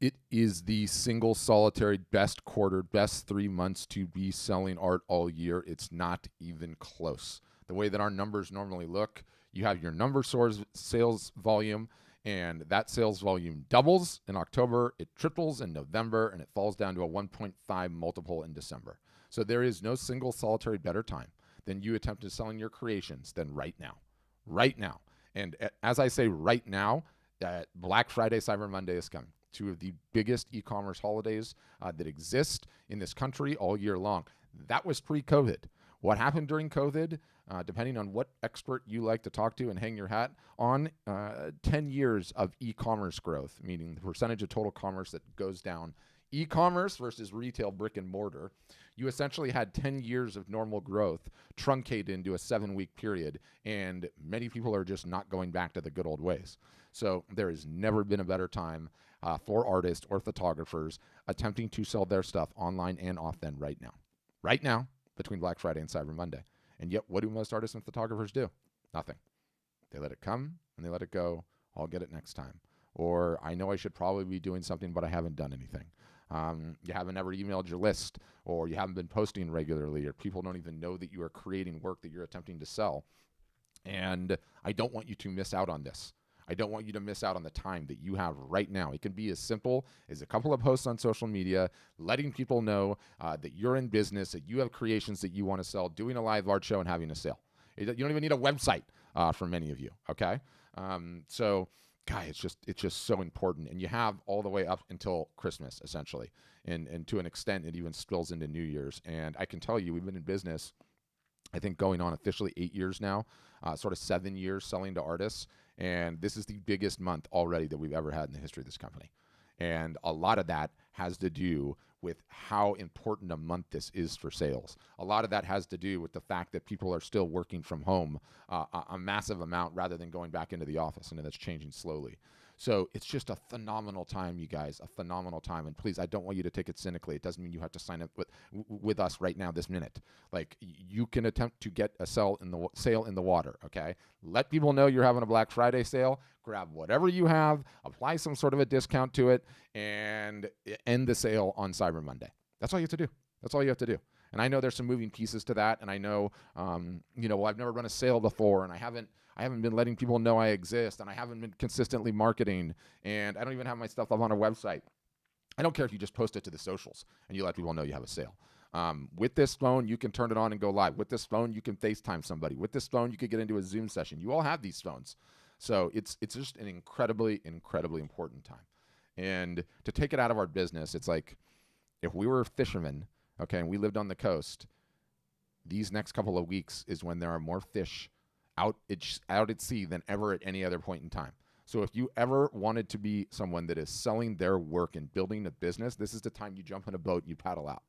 It is the single solitary best quarter, best 3 months to be selling art all year. It's not even close. The way that our numbers normally look, you have your number source sales volume, and that sales volume doubles in October, it triples in November, and it falls down to a 1.5 multiple in December. So there is no single solitary better time than you attempting selling your creations than right now. Right now. And as I say right now, Black Friday, Cyber Monday is coming. Two of the biggest e-commerce holidays that exist in this country all year long. That was pre-COVID. What happened during COVID, depending on what expert you like to talk to and hang your hat on, 10 years of e-commerce growth, meaning the percentage of total commerce that goes down. E-commerce versus retail brick and mortar, you essentially had 10 years of normal growth truncated into a 7-week period, and many people are just not going back to the good old ways. So there has never been a better time for artists or photographers attempting to sell their stuff online and off then right now. Right now, between Black Friday and Cyber Monday. And yet, what do most artists and photographers do? Nothing. They let it come and they let it go. I'll get it next time. Or I know I should probably be doing something, but I haven't done anything. You haven't ever emailed your list, or you haven't been posting regularly, or people don't even know that you are creating work that you're attempting to sell. And I don't want you to miss out on this. I don't want you to miss out on the time that you have right now. It can be as simple as a couple of posts on social media, letting people know that you're in business, that you have creations that you want to sell, doing a live art show and having a sale. You don't even need a website for many of you, okay? So, guy, it's just so important. And you have all the way up until Christmas, essentially. And to an extent, it even spills into New Year's. And I can tell you, we've been in business, I think going on officially 8 years now, sort of 7 years selling to artists. And this is the biggest month already that we've ever had in the history of this company. And a lot of that has to do with how important a month this is for sales. A lot of that has to do with the fact that people are still working from home a massive amount rather than going back into the office, and that's changing slowly. So it's just a phenomenal time, you guys, a phenomenal time. And please, I don't want you to take it cynically. It doesn't mean you have to sign up with us right now, this minute. Like, you can attempt to get a sale in the water, okay? Let people know you're having a Black Friday sale. Grab whatever you have, apply some sort of a discount to it, and end the sale on Cyber Monday. That's all you have to do. That's all you have to do. And I know there's some moving pieces to that, and I know, well, I've never run a sale before, and I haven't been letting people know I exist, and I haven't been consistently marketing, and I don't even have my stuff up on a website. I don't care if you just post it to the socials and you let people know you have a sale. With this phone, you can turn it on and go live. With this phone, you can FaceTime somebody. With this phone, you could get into a Zoom session. You all have these phones. So it's just an incredibly, incredibly important time. And to take it out of our business, it's like if we were fishermen, okay, and we lived on the coast, these next couple of weeks is when there are more fish out at sea than ever at any other point in time. So if you ever wanted to be someone that is selling their work and building a business, this is the time you jump in a boat, you paddle out,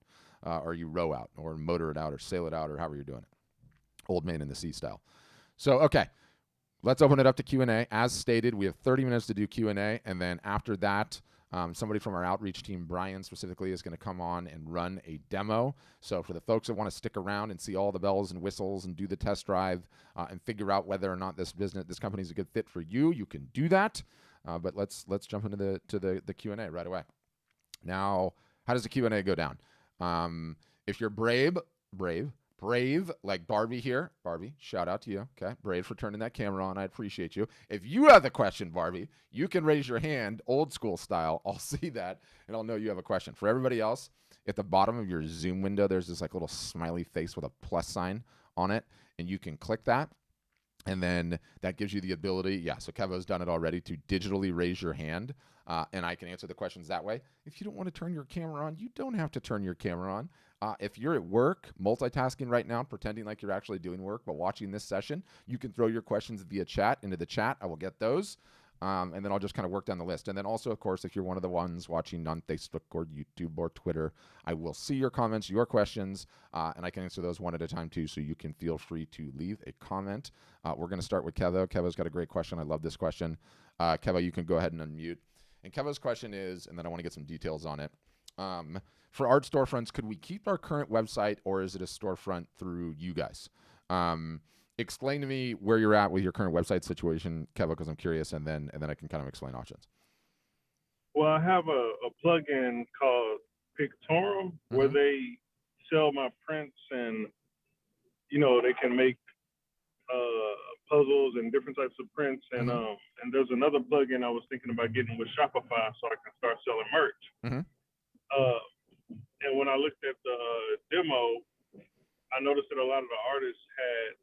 or you row out, or motor it out, or sail it out, or however you're doing it. Old man in the sea style. So, okay. Let's open it up to Q&A. As stated, we have 30 minutes to do Q&A, and then after that, somebody from our outreach team, Brian specifically, is going to come on and run a demo. So for the folks that want to stick around and see all the bells and whistles and do the test drive and figure out whether or not this company is a good fit for you, you can do that. But let's jump into the Q&A right away. Now, how does the Q&A go down? If you're brave, like Barbie here. Barbie, shout out to you. Okay, brave for turning that camera on. I appreciate you. If you have a question, Barbie, you can raise your hand old school style. I'll see that, and I'll know you have a question. For everybody else, at the bottom of your Zoom window, there's this like little smiley face with a plus sign on it, and you can click that. And then that gives you the ability, so Kevo's done it already, to digitally raise your hand, and I can answer the questions that way. If you don't want to turn your camera on, you don't have to turn your camera on. If you're at work, multitasking right now, pretending like you're actually doing work, but watching this session, you can throw your questions via chat into the chat. I will get those, and then I'll just kind of work down the list. And then also, of course, if you're one of the ones watching on Facebook or YouTube or Twitter, I will see your comments, your questions, and I can answer those one at a time too, so you can feel free to leave a comment. We're going to start with Kevo. Kevo's got a great question. I love this question. Kevo, you can go ahead and unmute. And Kevo's question is, and then I want to get some details on it. For art storefronts, could we keep our current website, or is it a storefront through you guys? Explain to me where you're at with your current website situation, Kevo, because I'm curious, and then I can kind of explain options. Well, I have a plugin called Pictorum where Mm-hmm. they sell my prints, and they can make uh, puzzles and different types of prints. And Mm-hmm. and there's another plugin I was thinking about getting with Shopify so I can start selling merch. Mm-hmm. Uh, and when I looked at the demo, I noticed that a lot of the artists had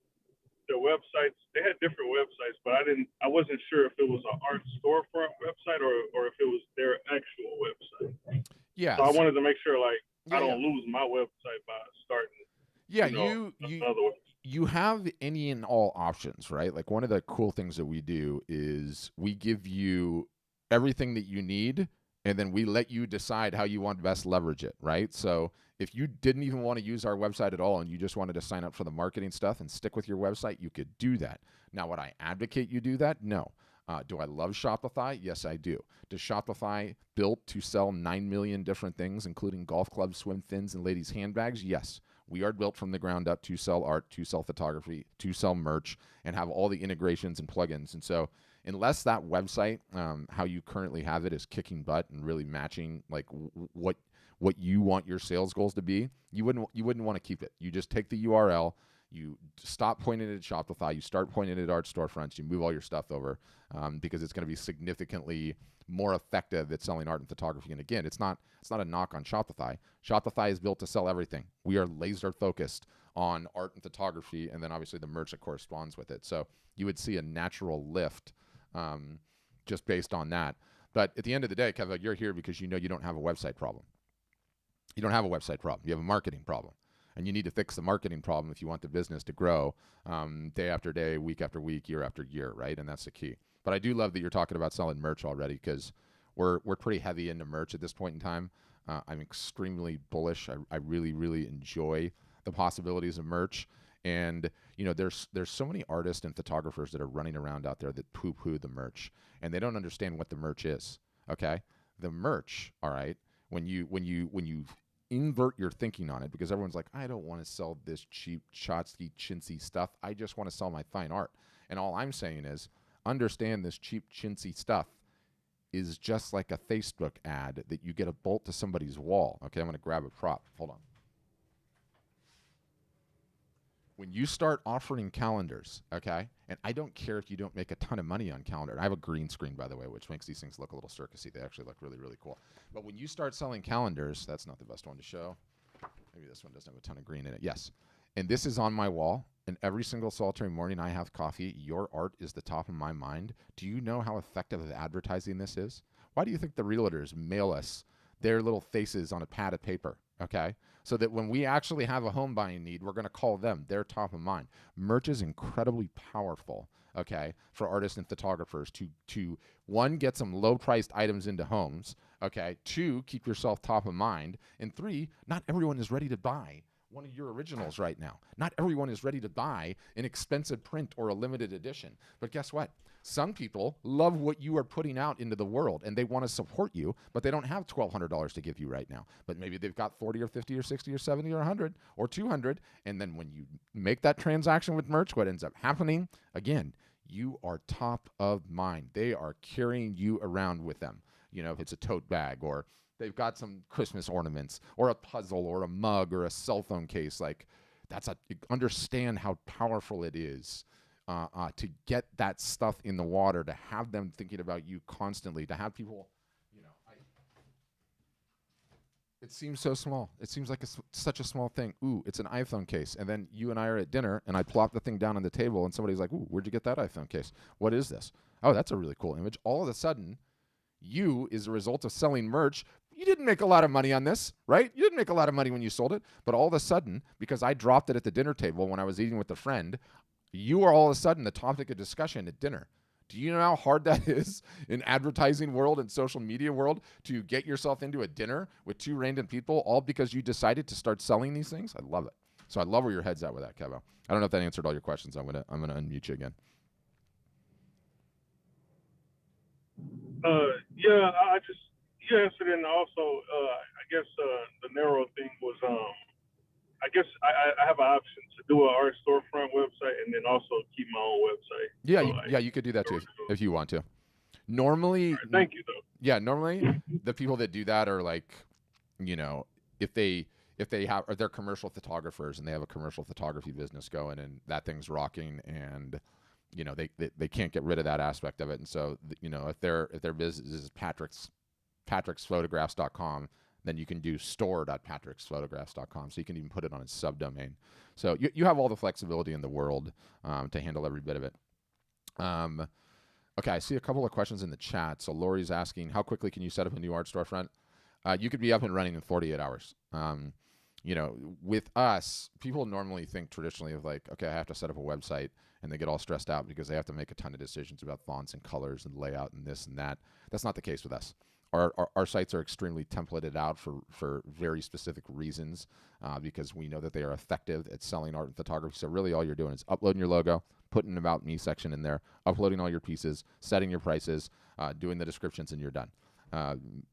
their websites. They had different websites, but I wasn't sure if it was an art storefront website or if it was their actual website. So I Yes. wanted to make sure, like, I Yeah. Yeah. don't lose my website by starting, Yeah. You another website. you have any and all options, right? Like one of the cool things that we do is we give you everything that you need and then we let you decide how you want to best leverage it, right? So if you didn't even want to use our website at all and you just wanted to sign up for the marketing stuff and stick with your website, you could do that. Now, would I advocate you do that? No. Do I love Shopify? Yes, I do. Does Shopify built to sell 9 million different things, including golf clubs, swim fins, and ladies' handbags? Yes. We are built from the ground up to sell art, to sell photography, to sell merch, and have all the integrations and plugins. And so, unless that website, how you currently have it, is kicking butt and really matching like what you want your sales goals to be, you wouldn't want to keep it. You just take the URL, you stop pointing it at Shopify, you start pointing it at art storefronts, you move all your stuff over because it's going to be significantly more effective at selling art and photography. And again, it's not a knock on Shopify. Shopify is built to sell everything. We are laser focused on art and photography, and then obviously the merch that corresponds with it. So you would see a natural lift um, just based on that. But at the end of the day, Kevo, you're here because you know you don't have a website problem. You don't have a website problem. You have a marketing problem. And you need to fix the marketing problem if you want the business to grow day after day, week after week, year after year, right? And that's the key. But I do love that you're talking about selling merch already because we're pretty heavy into merch at this point in time. I'm extremely bullish. I really, really enjoy the possibilities of merch. And there's so many artists and photographers that are running around out there that poo-poo the merch, and they don't understand what the merch is. Okay, the merch, all right. When you invert your thinking on it, because everyone's like, I don't want to sell this cheap tchotchke chintzy stuff. I just want to sell my fine art. And all I'm saying is, understand this cheap chintzy stuff is just like a Facebook ad that you get a bolt to somebody's wall. Okay, I'm going to grab a prop. Hold on. When you start offering calendars, okay, and I don't care if you don't make a ton of money on calendar. I have a green screen, by the way, which makes these things look a little circusy. They actually look really, really cool. But when you start selling calendars, that's not the best one to show. Maybe this one doesn't have a ton of green in it. Yes. And this is on my wall. And every single solitary morning I have coffee. Your art is the top of my mind. Do you know how effective of advertising this is? Why do you think the realtors mail us their little faces on a pad of paper? Okay. So that when we actually have a home buying need, we're going to call them. They're top of mind. Merch is incredibly powerful, okay, for artists and photographers to one, get some low priced items into homes, okay, two, keep yourself top of mind, and three, not everyone is ready to buy one of your originals right now. Not everyone is ready to buy an expensive print or a limited edition. But guess what? Some people love what you are putting out into the world and they want to support you, but they don't have $1,200 to give you right now. But maybe they've got 40 or 50 or 60 or 70 or 100 or 200. And then when you make that transaction with merch, what ends up happening, again, you are top of mind. They are carrying you around with them. If it's a tote bag or they've got some Christmas ornaments or a puzzle or a mug or a cell phone case. Like understand how powerful it is to get that stuff in the water, to have them thinking about you constantly, to have people, it seems so small. It seems like such a small thing. Ooh, it's an iPhone case. And then you and I are at dinner and I plop the thing down on the table and somebody's like, ooh, where'd you get that iPhone case? What is this? Oh, that's a really cool image. All of a sudden, you is a result of selling merch. You didn't make a lot of money on this, right? You didn't make a lot of money when you sold it, but all of a sudden, because I dropped it at the dinner table when I was eating with a friend, you are all of a sudden the topic of discussion at dinner. Do you know how hard that is in advertising world and social media world to get yourself into a dinner with two random people all because you decided to start selling these things? I love it. So I love where your head's at with that, Kevo. I don't know if that answered all your questions. I'm gonna unmute you again. Yeah, I just you answered it, and also I guess the narrow thing was I guess I have an option to do an art storefront website and then also keep my own website. Yeah, So like, you could do that too if you want to. Normally, thank you though. Yeah, normally the people that do that are like, you know, if they have, or they're commercial photographers and they have a commercial photography business going and that thing's rocking, and you know they can't get rid of that aspect of it. And so you know, if their business is patricksphotographs.com, then you can do store.patricksphotographs.com, so you can even put it on a subdomain. So you have all the flexibility in the world to handle every bit of it. Okay, I see a couple of questions in the chat. So Lori's asking, how quickly can you set up a new art storefront? You could be up and running in 48 hours. You know, with us, people normally think traditionally of like, okay, I have to set up a website, and they get all stressed out because they have to make a ton of decisions about fonts and colors and layout and this and that. That's not the case with us. Our sites are extremely templated out for very specific reasons, because we know that they are effective at selling art and photography. So really all you're doing is uploading your logo, putting an About Me section in there, uploading all your pieces, setting your prices, doing the descriptions, and you're done.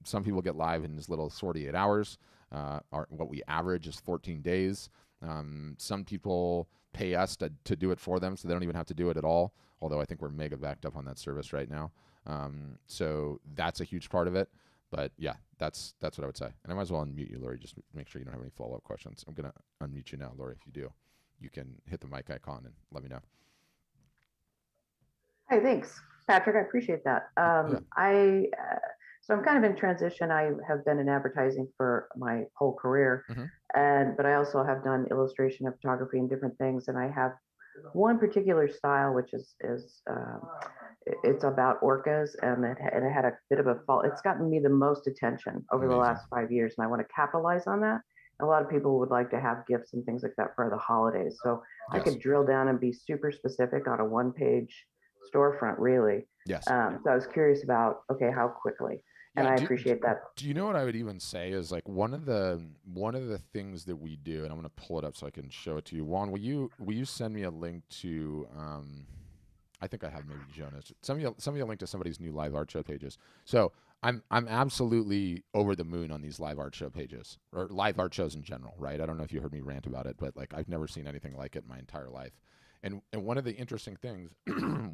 Some people get live in as little as 48 hours. What we average is 14 days. Some people pay us to do it for them, so they don't even have to do it at all, although I think we're mega backed up on that service right now. So that's a huge part of it. But yeah, that's what I would say. And I might as well unmute you, Lori, just make sure you don't have any follow-up questions. I'm going to unmute you now, Lori. If you do, you can hit the mic icon and let me know. Hi, thanks, Patrick. I appreciate that. Yeah. So I'm kind of in transition. I have been in advertising for my whole career, but I also have done illustration and photography and different things. And I have one particular style, which is it's about orcas, and it had a bit of a fall. It's gotten me the most attention over the last 5 years, and I want to capitalize on that. A lot of people would like to have gifts and things like that for the holidays. So I could drill down and be super specific on a one-page storefront, really. Yes. So I was curious about, okay, how quickly? And I appreciate that. Do you know what I would even say is like one of the things that we do, and I'm going to pull it up so I can show it to you. Juan, will you send me a link to? I think I have maybe Jonas. Send me a link to somebody's new live art show pages. So I'm absolutely over the moon on these live art show pages, or live art shows in general, right? I don't know if you heard me rant about it, but like I've never seen anything like it in my entire life. And one of the interesting things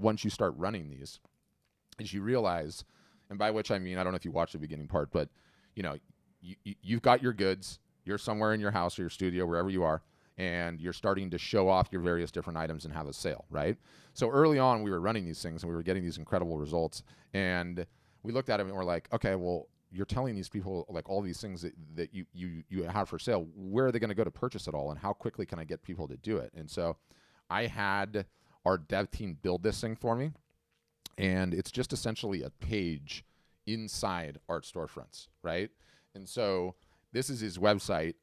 once you start running these is you realize. And by which I mean, I don't know if you watched the beginning part, but you know, you've got your goods. You're somewhere in your house or your studio, wherever you are, and you're starting to show off your various different items and have a sale, right? So early on, we were running these things and we were getting these incredible results. And we looked at them and we're like, okay, well, you're telling these people like all these things that you have for sale. Where are they going to go to purchase it all, and how quickly can I get people to do it? And so I had our dev team build this thing for me. And it's just essentially a page inside art storefronts, right? And so this is his website.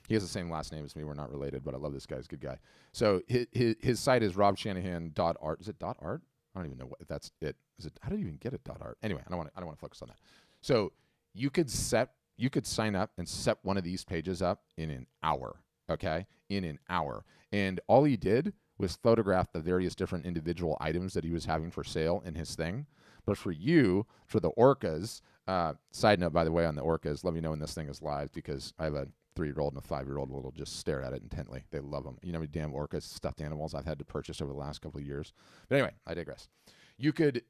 He has the same last name as me. We're not related, but I love this guy. He's a good guy. So his site is robshanahan.art. Is it .art? I don't even know if that's it. Is it? How do you even get it .art? Anyway, I don't want to focus on that. So you could sign up and set one of these pages up in an hour. Okay, in an hour, and all he did was photograph the various different individual items that he was having for sale in his thing. But for you, for the orcas, side note, by the way, on the orcas, let me know when this thing is live, because I have a 3-year-old and a 5-year-old who will just stare at it intently. They love them. You know how many damn orcas, stuffed animals I've had to purchase over the last couple of years. But anyway, I digress. You could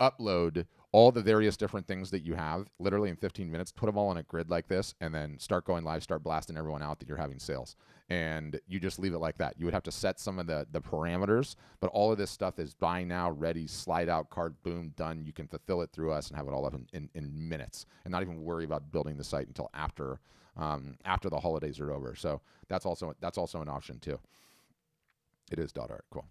upload all the various different things that you have literally in 15 minutes, put them all on a grid like this, and then start going live, start blasting everyone out that you're having sales. And you just leave it like that. You would have to set some of the parameters, but all of this stuff is buy now, ready, slide out cart, boom, done. You can fulfill it through us and have it all up in minutes, and not even worry about building the site until after the holidays are over. So that's also an option too. It is .art. Cool.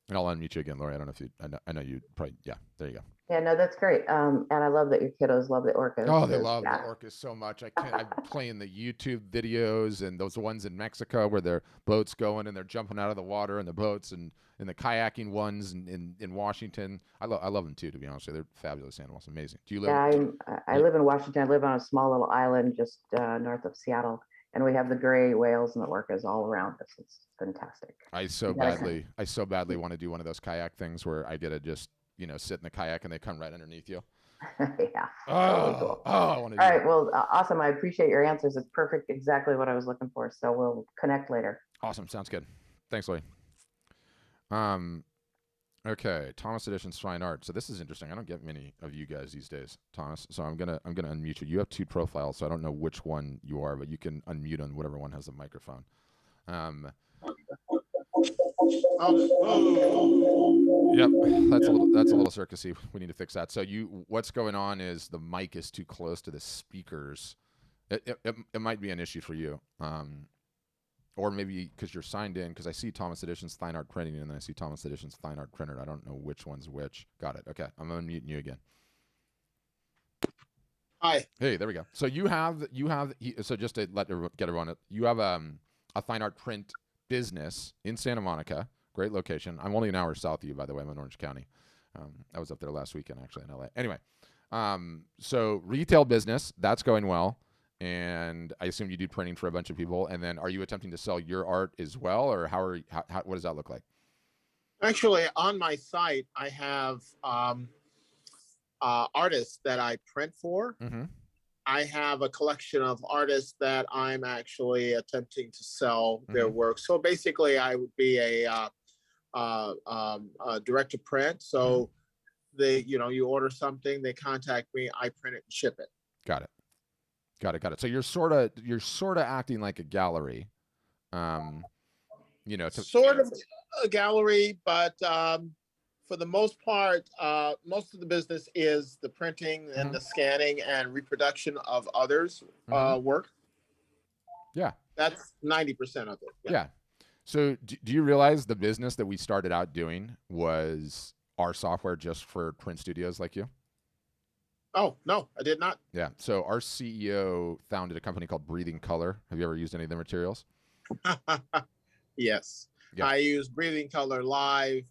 And I'll unmute you again, Lori. I don't know if you. I know you probably. Yeah, there you go. Yeah, no, that's great. And I love that your kiddos love the orcas. Oh, they love the orcas so much. I'm playing the YouTube videos and those ones in Mexico where their boats going and they're jumping out of the water in the boats, and the kayaking ones in Washington. I love them too, to be honest with you. They're fabulous animals. Amazing. Do you live? Yeah, I live in Washington. I live on a small little island just north of Seattle. And we have the gray whales and the orcas all around us. It's fantastic. I so badly want to do one of those kayak things where I get to just, sit in the kayak and they come right underneath you. Yeah. Oh, really cool. I want to do that. Well, awesome. I appreciate your answers. It's perfect. Exactly what I was looking for. So we'll connect later. Awesome. Sounds good. Thanks, Lloyd. Okay, Thomas Editions Fine Art. So this is interesting. I don't get many of you guys these days, Thomas. So I'm gonna unmute you. You have 2 profiles, so I don't know which one you are, but you can unmute on whatever one has a microphone. Yep, that's a little circusy. We need to fix that. So what's going on is the mic is too close to the speakers. It might be an issue for you. Or maybe because you're signed in, because I see Thomas Editions Fine Art Printing, and then I see Thomas Editions Fine Art Printer. I don't know which one's which. Got it. Okay, I'm unmuting you again. Hi. Hey, there we go. So so just to get everyone, you have a fine art print business in Santa Monica. Great location. I'm only an hour south of you, by the way. I'm in Orange County. I was up there last weekend, actually, in LA. Anyway, so retail business, that's going well. And I assume you do printing for a bunch of people. And then are you attempting to sell your art as well? Or what does that look like? Actually, on my site, I have artists that I print for. Mm-hmm. I have a collection of artists that I'm actually attempting to sell their work. So basically, I would be a direct to print. So you order something, they contact me, I print it and ship it. Got it. So you're sort of acting like a gallery, sort of a gallery, but for the most part, most of the business is the printing and the scanning and reproduction of others' work. Yeah, that's 90% of it. Yeah. So do you realize the business that we started out doing was our software just for print studios like you? Oh, no, I did not. Yeah. So our CEO founded a company called Breathing Color. Have you ever used any of their materials? Yes. Yeah. I use Breathing Color Live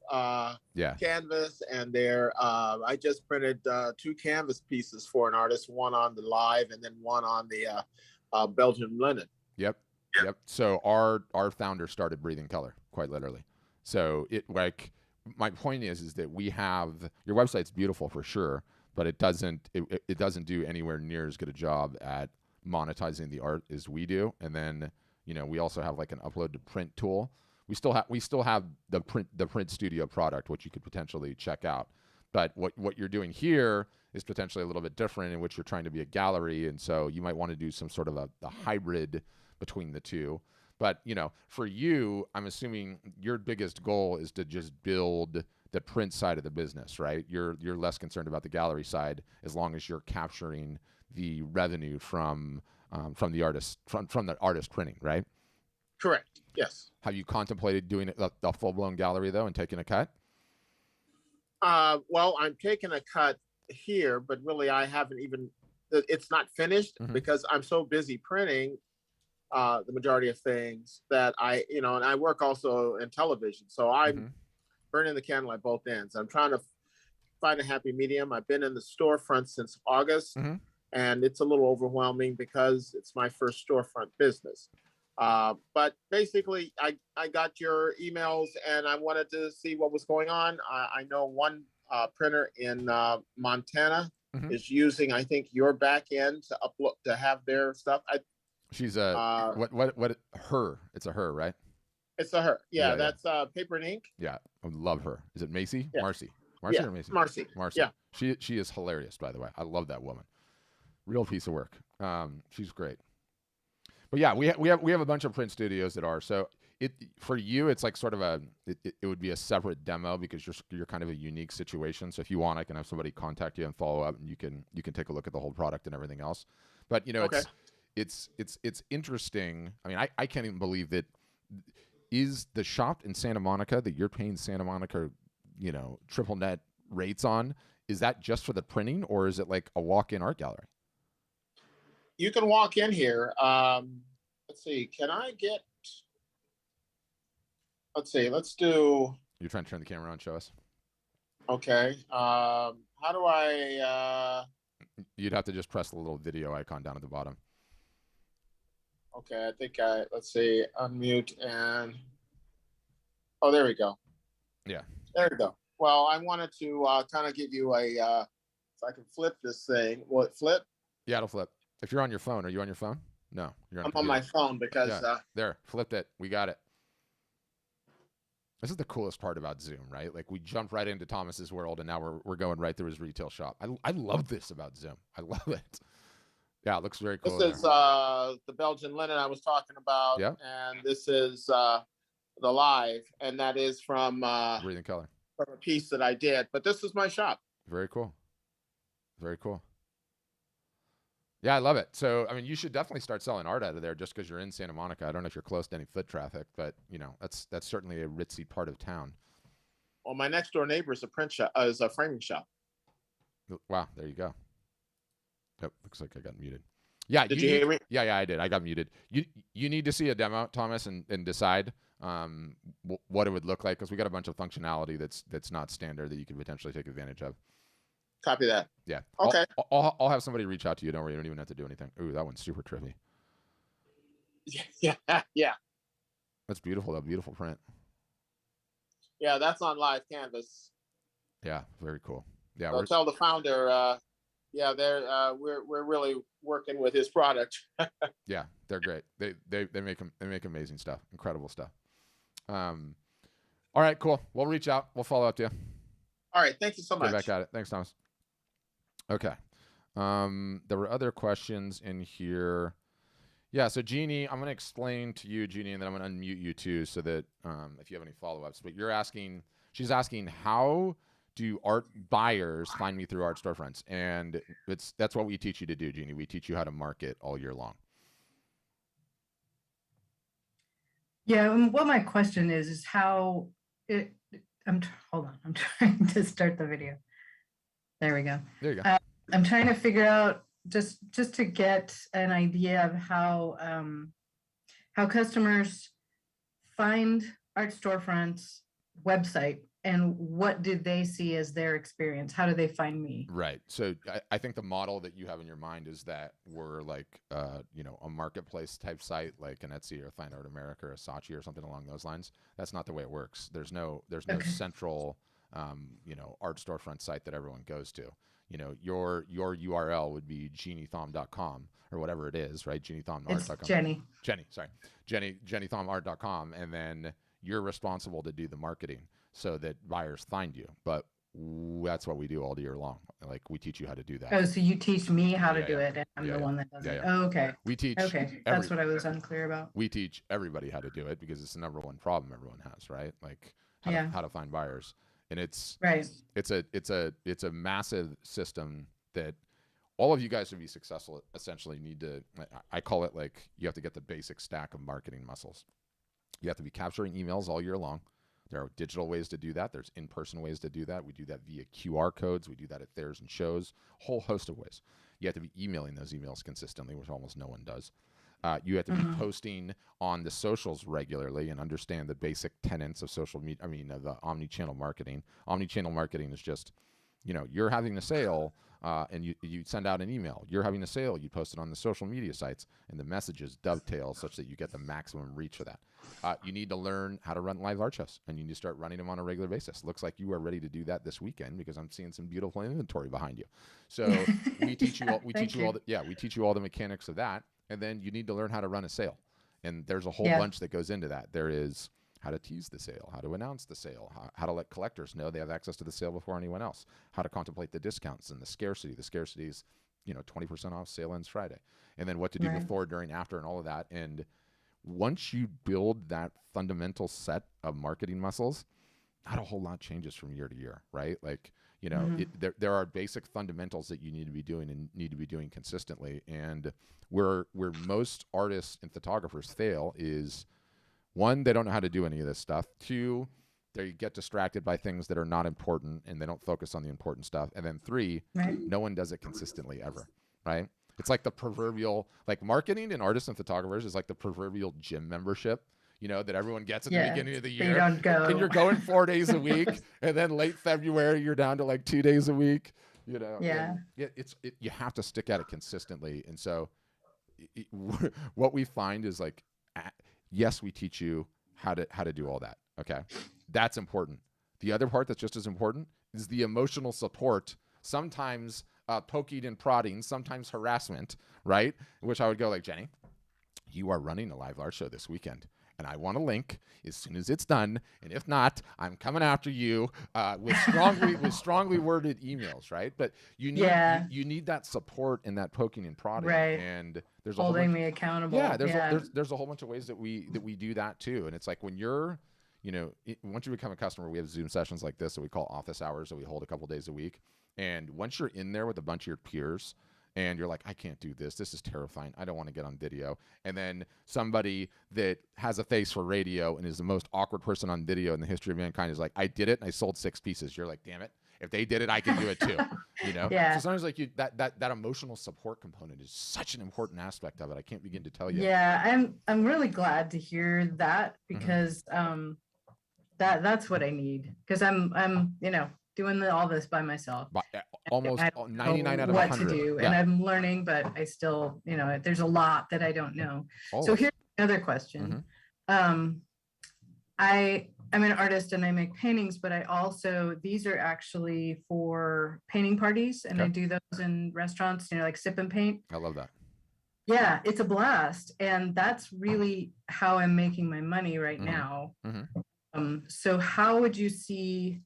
canvas, and I just printed 2 canvas pieces for an artist, one on the Live and then one on the Belgian linen. Yep. So our founder started Breathing Color, quite literally. So my point is that we have, your website's beautiful for sure, but it doesn't do anywhere near as good a job at monetizing the art as we do. And then, we also have like an upload to print tool. We still have the print studio product, which you could potentially check out. But what you're doing here is potentially a little bit different, in which you're trying to be a gallery. And so you might want to do some sort of a hybrid between the two. But, for you, I'm assuming your biggest goal is to just build the print side of the business, right? You're less concerned about the gallery side, as long as you're capturing the revenue from the artist from the artist printing, right? Correct. Yes. Have you contemplated doing a full-blown gallery though and taking a cut? Well, I'm taking a cut here, but really I haven't even. It's not finished because I'm so busy printing the majority of things that and I work also in television, so I'm burning the candle at both ends. I'm trying to find a happy medium. I've been in the storefront since August, and it's a little overwhelming because it's my first storefront business. But basically, I got your emails and I wanted to see what was going on. I know one printer in Montana is using, I think, your back end to upload, to have their stuff. She's It's a her, right? It's a her. Yeah, that's Paper and Ink. Yeah, I love her. Is it Macy? Yeah. Marcy or Macy? Marcy. Yeah. She is hilarious, by the way. I love that woman. Real piece of work. She's great. But yeah, we have a bunch of print studios that are, so for you it's like sort of it would be a separate demo because you're kind of a unique situation. So if you want, I can have somebody contact you and follow up, and you can take a look at the whole product and everything else. But it's interesting. I mean, I can't even believe that. Is the shop in Santa Monica that you're paying Santa Monica, triple net rates on, is that just for the printing, or is it like a walk-in art gallery? You can walk in here. Let's see. Let's do. You're trying to turn the camera on, show us. Okay. How do I? You'd have to just press the little video icon down at the bottom. Okay, I think let's see, unmute and, oh, there we go. Yeah. There we go. Well, I wanted to kind of give you if I can flip this thing. Will it flip? Yeah, it'll flip. If you're on your phone, are you on your phone? No, you're on. I'm on my phone because. There, flipped it. We got it. This is the coolest part about Zoom, right? Like we jumped right into Thomas's world, and now we're going right through his retail shop. I love this about Zoom. I love it. Yeah, it looks very cool. This is the Belgian linen I was talking about, yeah. And this is the Live, and that is from Breathing Color, from a piece that I did. But this is my shop. Very cool. Very cool. Yeah, I love it. So, I mean, you should definitely start selling art out of there just because you're in Santa Monica. I don't know if you're close to any foot traffic, but you know, that's certainly a ritzy part of town. Well, my next door neighbor is a print shop, is a framing shop. Wow, there you go. Yep, looks like I got muted. Yeah, did you hear me? Yeah, I did. I got muted. You need to see a demo, Thomas, and decide what it would look like because we got a bunch of functionality that's not standard that you could potentially take advantage of. Copy that. Yeah. Okay. I'll have somebody reach out to you. Don't worry. You don't even have to do anything. Ooh, that one's super trippy. Yeah. That's beautiful. That beautiful print. Yeah, that's on live canvas. Yeah, very cool. Yeah. I'll tell the founder. Yeah, we're really working with his product. Yeah, they're great. They make amazing stuff. Incredible stuff. All right, cool. We'll reach out. We'll follow up to you. All right. Thank you so much. Get back at it. Thanks, Thomas. Okay. There were other questions in here. Yeah, so Jennie, I'm going to explain to you, Jennie, and then I'm going to unmute you too so that if you have any follow-ups. But she's asking, how do art buyers find me through art storefronts? And that's what we teach you to do, Jennie. We teach you how to market all year long. Yeah, what my question is how it, hold on, I'm trying to start the video. There we go. There you go. I'm trying to figure out just to get an idea of how customers find art storefronts website and what did they see as their experience? How do they find me? Right. So I think the model that you have in your mind is that we're like, a marketplace type site like an Etsy or Fine Art America or a Saatchi or something along those lines. That's not the way it works. There's no Okay. central, art storefront site that everyone goes to. Your URL would be jenniethom.com or whatever it is, right? jenniethomart.com. It's Jennie. jenniethomart.com, and then you're responsible to do the marketing so that buyers find you. But that's what we do all year long. Like we teach you how to do that. Oh, so you teach me how to do it, and I'm the one that does it. Yeah. Oh, okay. We teach. Okay, that's what I was unclear about. We teach everybody how to do it because it's the number one problem everyone has, right? Like how to find buyers. And it's right. It's a massive system that all of you guys to be successful essentially need to. I call it like you have to get the basic stack of marketing muscles. You have to be capturing emails all year long. There are digital ways to do that. There's in-person ways to do that. We do that via QR codes. We do that at fairs and shows. A whole host of ways. You have to be emailing those emails consistently, which almost no one does. You have to be posting on the socials regularly and understand the basic tenets of social media. Of omni-channel marketing. Omni-channel marketing is just, you're having a sale and you send out an email. You're having a sale, you post it on the social media sites, and the messages dovetail such that you get the maximum reach for that. You need to learn how to run live art shows, and you need to start running them on a regular basis. Looks like you are ready to do that this weekend because I'm seeing some beautiful inventory behind you. So we teach you all. We teach you all the mechanics of that. And then you need to learn how to run a sale. And there's a whole bunch that goes into that. There is how to tease the sale, how to announce the sale, how to let collectors know they have access to the sale before anyone else, how to contemplate the discounts and the scarcity. The scarcity is, 20% off, sale ends Friday. And then what to do before, during, after, and all of that. And once you build that fundamental set of marketing muscles, not a whole lot changes from year to year, right? Like, there are basic fundamentals that you need to be doing and need to be doing consistently. And where most artists and photographers fail is, one, they don't know how to do any of this stuff. Two, they get distracted by things that are not important and they don't focus on the important stuff. And then three, no one does it consistently ever, right? It's like the proverbial, like marketing and artists and photographers is like the proverbial gym membership. That everyone gets at the beginning of the year. They don't go. And you're going 4 days a week, and then late February you're down to like 2 days a week. Yeah. You have to stick at it consistently. And so, what we find is like, yes, we teach you how to do all that. Okay, that's important. The other part that's just as important is the emotional support. Sometimes poking and prodding, sometimes harassment, right? Which I would go like, Jennie, you are running a live art show this weekend. and I want a link as soon as it's done. And if not, I'm coming after you with strongly worded emails, right? But you need you need that support and that poking and prodding, right. And there's holding me accountable. Yeah, there's a whole bunch of ways that we do that too. And it's like when you're, once you become a customer, we have Zoom sessions like this that we call office hours that we hold a couple days a week. And once you're in there with a bunch of your peers, and you're like, I can't do this. This is terrifying. I don't want to get on video. And then somebody that has a face for radio and is the most awkward person on video in the history of mankind is like, I did it and I sold 6 pieces. You're like, damn it. If they did it, I can do it too. Yeah. So sometimes like that emotional support component is such an important aspect of it. I can't begin to tell you. Yeah, I'm really glad to hear that because that's what I need. Because I'm doing all this by myself. Almost 99 out of 100. What to do, and I'm learning, but I still, there's a lot that I don't know. So here's another question. I'm an artist and I make paintings, but I also, these are actually for painting parties, and I do those in restaurants, like sip and paint. I love that. Yeah, it's a blast, and that's really how I'm making my money right now. So how would you see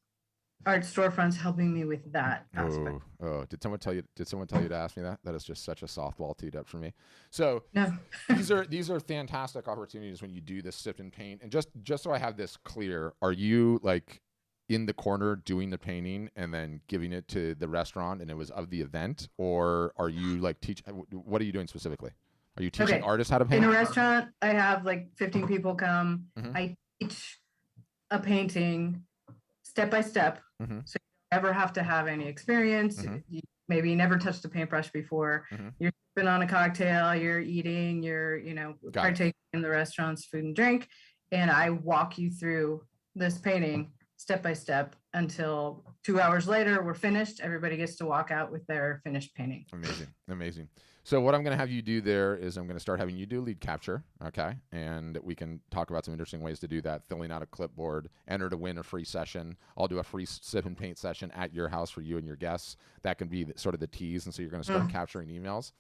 art storefronts helping me with that aspect? Did someone tell you to ask me that? That is just such a softball teed up for me. So no. these are fantastic opportunities when you do this sip and paint. And just so I have this clear, are you like in the corner doing the painting and then giving it to the restaurant and it was of the event, or are you like what are you doing specifically? Are you teaching artists how to paint? In a restaurant, I have like 15 people come. I teach a painting step by step. So you never have to have any experience. You maybe never touched a paintbrush before. You're sipping on a cocktail, you're eating, you're, partaking in the restaurant's food and drink. And I walk you through this painting step by step until 2 hours later, we're finished. Everybody gets to walk out with their finished painting. Amazing. So what I'm going to have you do there is I'm going to start having you do lead capture, okay? And we can talk about some interesting ways to do that, filling out a clipboard, enter to win a free session. I'll do a free sip and paint session at your house for you and your guests. That can be sort of the tease, and so you're going to start capturing emails.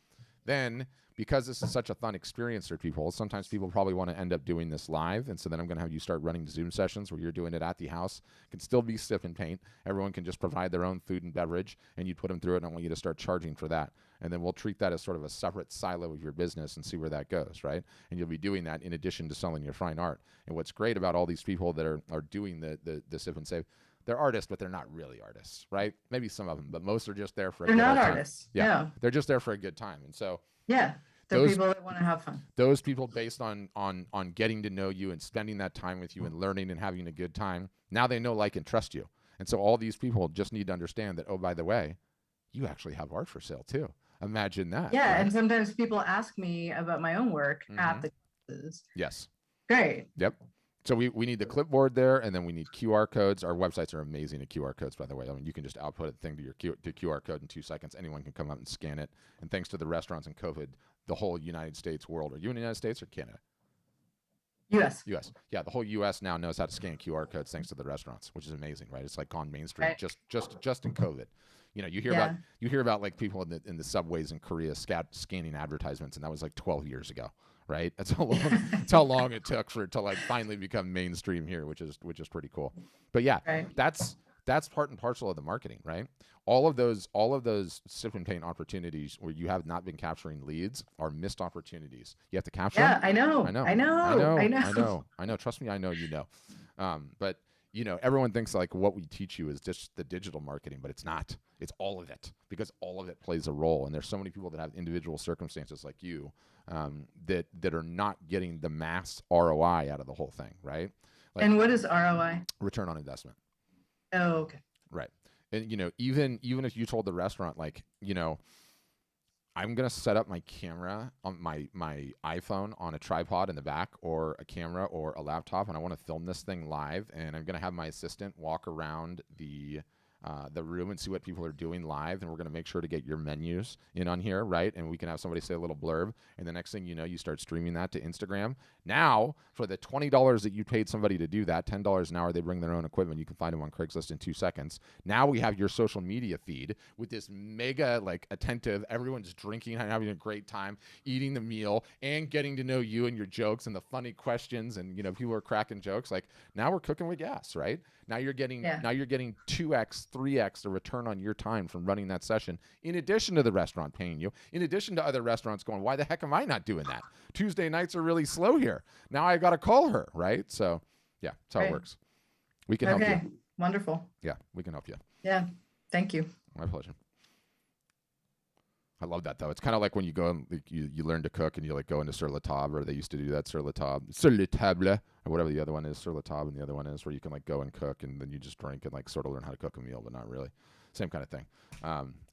Then, because this is such a fun experience for people, sometimes people probably want to end up doing this live, and so then I'm going to have you start running Zoom sessions where you're doing it at the house. It can still be sip and paint. Everyone can just provide their own food and beverage, and you put them through it, and I want you to start charging for that. And then we'll treat that as sort of a separate silo of your business and see where that goes, right? And you'll be doing that in addition to selling your fine art. And what's great about all these people that are doing the sip and save, they're artists, but they're not really artists, right? Maybe some of them, but most are just there for a good time. They're not artists. Yeah. They're just there for a good time. And so they're people that want to have fun. Those people, based on getting to know you and spending that time with you and learning and having a good time, now they know, like, and trust you. And so all these people just need to understand that, oh, by the way, you actually have art for sale too. Imagine that. Yeah, right? And sometimes people ask me about my own work at the classes. Yes. Great. Yep. So we need the clipboard there, and then we need QR codes. Our websites are amazing at QR codes, by the way. I mean, you can just output a thing to your QR code in 2 seconds. Anyone can come up and scan it. And thanks to the restaurants and COVID, the whole United States world. Are you in the United States or Canada? U.S. Yeah, the whole U.S. now knows how to scan QR codes thanks to the restaurants, which is amazing, right? It's like gone mainstream just in COVID. You hear about like people in the subways in Korea scanning advertisements, and that was like 12 years ago, right? That's how long it took for it to like finally become mainstream here, which is pretty cool. But yeah, that's part and parcel of the marketing, right? All of those sip and paint opportunities where you have not been capturing leads are missed opportunities. You have to capture them. I know. Trust me, I know you know. But everyone thinks like what we teach you is just the digital marketing, but it's not. It's all of it, because all of it plays a role. And there's so many people that have individual circumstances like you that are not getting the mass ROI out of the whole thing, right? Like, and what is ROI? Return on investment. Oh, okay. Right. And even if you told the restaurant, like, I'm going to set up my camera on my iPhone on a tripod in the back, or a camera or a laptop, and I want to film this thing live, and I'm going to have my assistant walk around the the room and see what people are doing live, and we're going to make sure to get your menus in on here, right? And we can have somebody say a little blurb, and the next thing you know, you start streaming that to Instagram. Now, for the $20 that you paid somebody to do that, $10 an hour, they bring their own equipment. You can find them on Craigslist in 2 seconds. Now we have your social media feed with this mega, like, attentive, everyone's drinking and having a great time, eating the meal, and getting to know you and your jokes and the funny questions, and, you know, people are cracking jokes. Like, now we're cooking with gas, right? Now you're getting 2x, 3x the return on your time from running that session, in addition to the restaurant paying you, in addition to other restaurants going, why the heck am I not doing that? Tuesday nights are really slow here. Now I got to call her, right? So, yeah, that's how it works. We can help you. Okay, wonderful. Yeah, we can help you. Yeah, thank you. My pleasure. I love that, though. It's kind of like when you go and like, you learn to cook and you like go into sur la table, or they used to do that, sur la table, or whatever the other one is, sur la table, and the other one is where you can like go and cook and then you just drink and like sort of learn how to cook a meal, but not really. Same kind of thing.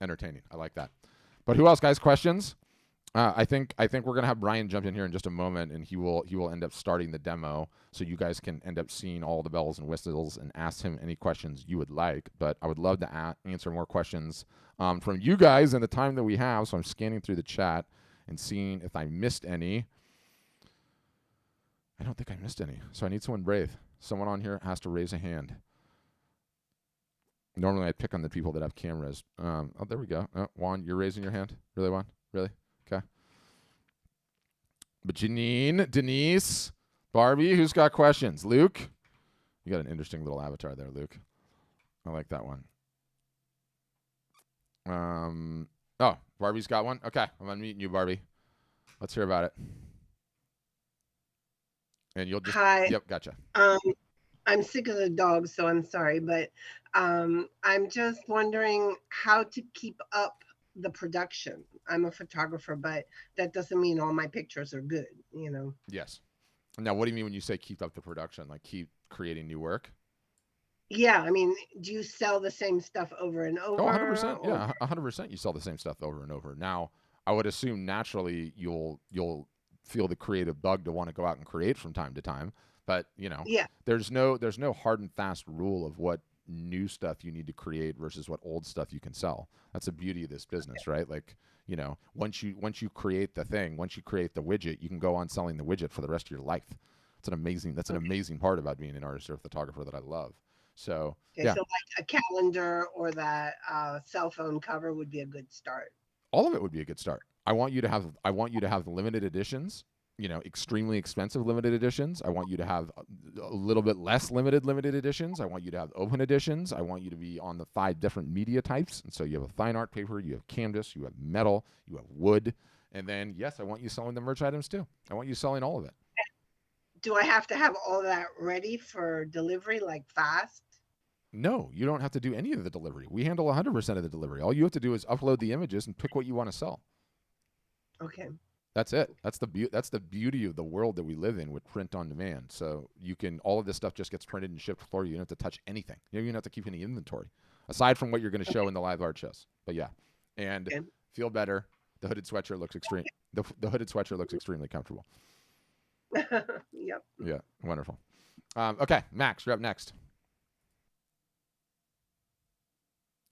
Entertaining. I like that. But who else, guys? Questions? I think we're gonna have Brian jump in here in just a moment, and he will end up starting the demo, so you guys can end up seeing all the bells and whistles and ask him any questions you would like. But I would love to answer more questions from you guys in the time that we have. So I'm scanning through the chat and seeing if I missed any. I don't think I missed any, so I need someone brave. Someone on here has to raise a hand. Normally I'd pick on the people that have cameras. Oh, there we go. Juan, you're raising your hand? Really, Juan? Really? Okay. But Janine, Denise, Barbie, who's got questions? Luke? You got an interesting little avatar there, Luke. I like that one. Oh, Barbie's got one? Okay, I'm unmuting you, Barbie. Let's hear about it. And you'll just... Hi. Yep, gotcha. I'm sick of the dogs, so I'm sorry, but I'm just wondering how to keep up the production. I'm a photographer, but that doesn't mean all my pictures are good, you know? Yes. Now, what do you mean when you say keep up the production? Like keep creating new work? Yeah, I mean, do you sell the same stuff over and over? Oh, 100%. Yeah, 100% you sell the same stuff over and over. Now, I would assume naturally you'll feel the creative bug to want to go out and create from time to time. But, you know, there's no hard and fast rule of what new stuff you need to create versus what old stuff you can sell. That's the beauty of this business, right? Like, you know, once you create the thing, once you create the widget, you can go on selling the widget for the rest of your life. That's an amazing part about being an artist or a photographer that I love. So, so like a calendar or that cell phone cover would be a good start. All of it would be a good start. I want you to have limited editions, you know, extremely expensive limited editions. I want you to have a little bit less limited editions. I want you to have open editions. I want you to be on the 5 different media types. And so you have a fine art paper, you have canvas, you have metal, you have wood. And then, yes, I want you selling the merch items too. I want you selling all of it. Do I have to have all that ready for delivery, like fast? No, you don't have to do any of the delivery. We handle 100% of the delivery. All you have to do is upload the images and pick what you want to sell. Okay. That's it. That's the beauty of the world that we live in with print on demand. So you can, all of this stuff just gets printed and shipped for you. You don't have to touch anything. You don't even have to keep any inventory aside from what you're going to show in the live art shows. But yeah, and feel better. The hooded sweatshirt looks extreme. The hooded sweatshirt looks extremely comfortable. Yep. Yeah. Wonderful. Okay, Max, you're up next.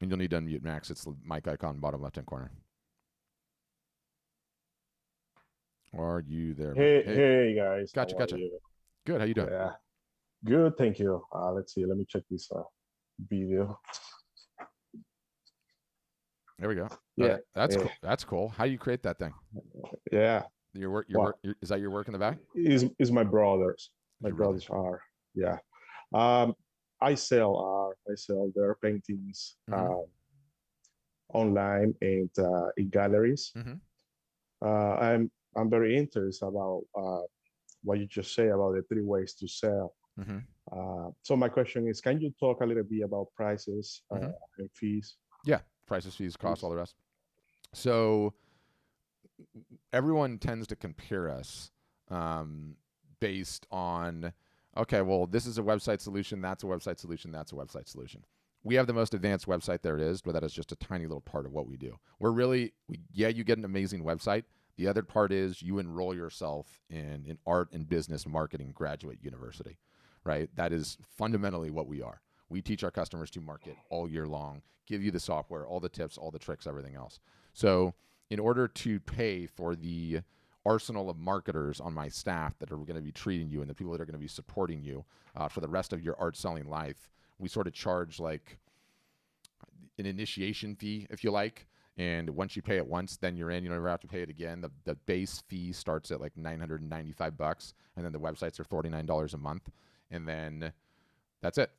And you'll need to unmute Max. It's the mic icon bottom left-hand corner. Are you there? Hey guys. Gotcha. Good. How you doing? Yeah. Good, thank you. Let's see. Let me check this video. There we go. Yeah. Cool. That's cool. How do you create that thing? Yeah. Your work. Is that your work in the back? Is my brothers. My brothers are. Yeah. I sell their paintings online and in galleries. Mm-hmm. I'm very interested about what you just say about the 3 ways to sell. Mm-hmm. So my question is, can you talk a little bit about prices and fees? Yeah, prices, fees, costs, all the rest. So everyone tends to compare us based on, okay, well, this is a website solution, that's a website solution, that's a website solution. We have the most advanced website there is, but that is just a tiny little part of what we do. You get an amazing website. The other part is you enroll yourself in an art and business marketing graduate university, right? That is fundamentally what we are. We teach our customers to market all year long, give you the software, all the tips, all the tricks, everything else. So in order to pay for the arsenal of marketers on my staff that are going to be treating you and the people that are going to be supporting you for the rest of your art selling life, we sort of charge like an initiation fee, if you like. And once you pay it once, then you're in. You never have to pay it again. The base fee starts at like $995, and then the websites are $49 a month, and then that's it.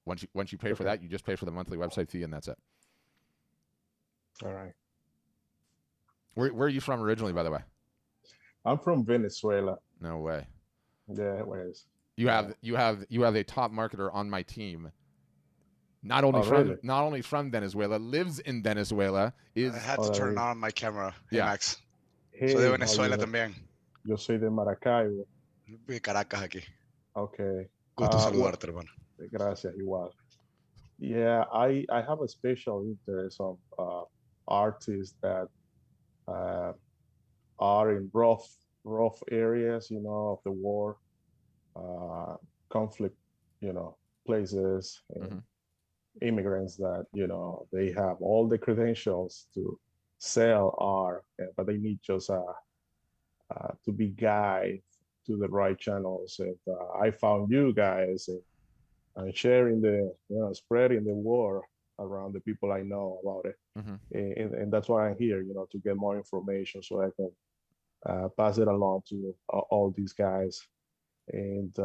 Once you pay for that, you just pay for the monthly website fee, and that's it. All right. Where are you from originally, by the way? I'm from Venezuela. No way. Yeah, where's you have a top marketer on my team. Not only from Venezuela, lives in Venezuela. I had to turn on my camera. Hey, Yeah. Max. Hey, Soy de Venezuela también. Yo soy de Maracaibo. De Caracas aquí. Okay. Gusto saludarte, hermano. Gracias, igual. Yeah, I have a special interest of artists that are in rough areas, of the war, conflict, places, and immigrants that, they have all the credentials to sell art, but they need just to be guided to the right channels. And I found you guys and sharing spreading the word around the people I know about it. And that's why I'm here, to get more information so I can pass it along to all these guys. And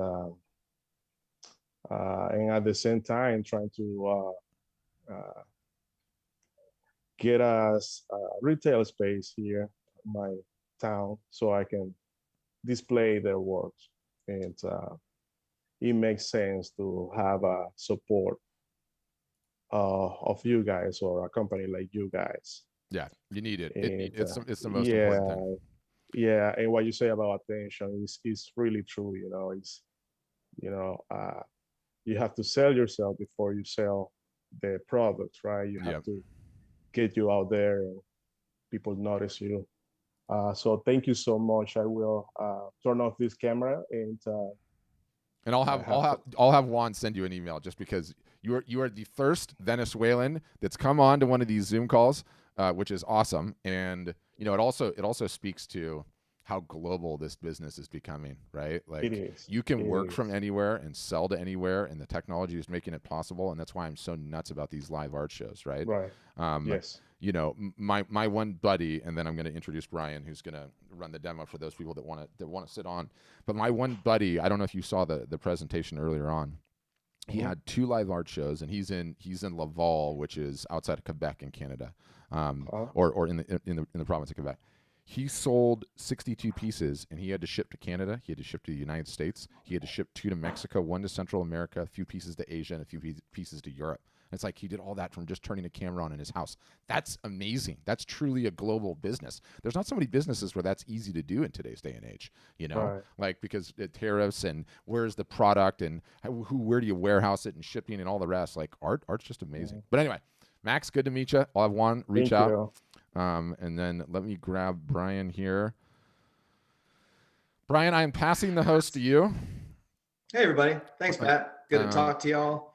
at the same time, trying to get us a retail space here in my town so I can display their works. And it makes sense to have a support of you guys or a company like you guys. Yeah, you need it. And, it's the most important thing. Yeah, and what you say about attention is really true. It's you have to sell yourself before you sell the product, right? You have to get you out there and people notice you. So thank you so much. I will turn off this camera and I'll have Juan send you an email just because you are the first Venezuelan that's come on to one of these Zoom calls, which is awesome. And it also speaks to how global this business is becoming, right? Like it is. You can work from anywhere and sell to anywhere, and the technology is making it possible. And that's why I'm so nuts about these live art shows, right? Right. Yes. My one buddy, and then I'm going to introduce Brian, who's going to run the demo for those people that want to sit on. But my one buddy, I don't know if you saw the presentation earlier on. He had 2 live art shows, and he's in Laval, which is outside of Quebec in Canada, or in the province of Quebec. He sold 62 pieces, and he had to ship to Canada. He had to ship to the United States. He had to ship 2 to Mexico, 1 to Central America, a few pieces to Asia, and a few pieces to Europe. And it's like he did all that from just turning a camera on in his house. That's amazing. That's truly a global business. There's not so many businesses where that's easy to do in today's day and age, Right. like because tariffs and where's the product and where do you warehouse it and shipping and all the rest. Like art's just amazing. But anyway, Max, good to meet you. I'll have Juan reach out. You. And then let me grab Brian here. Brian, I am passing the host to you. Hey, everybody. Thanks, Matt. Good to talk to y'all.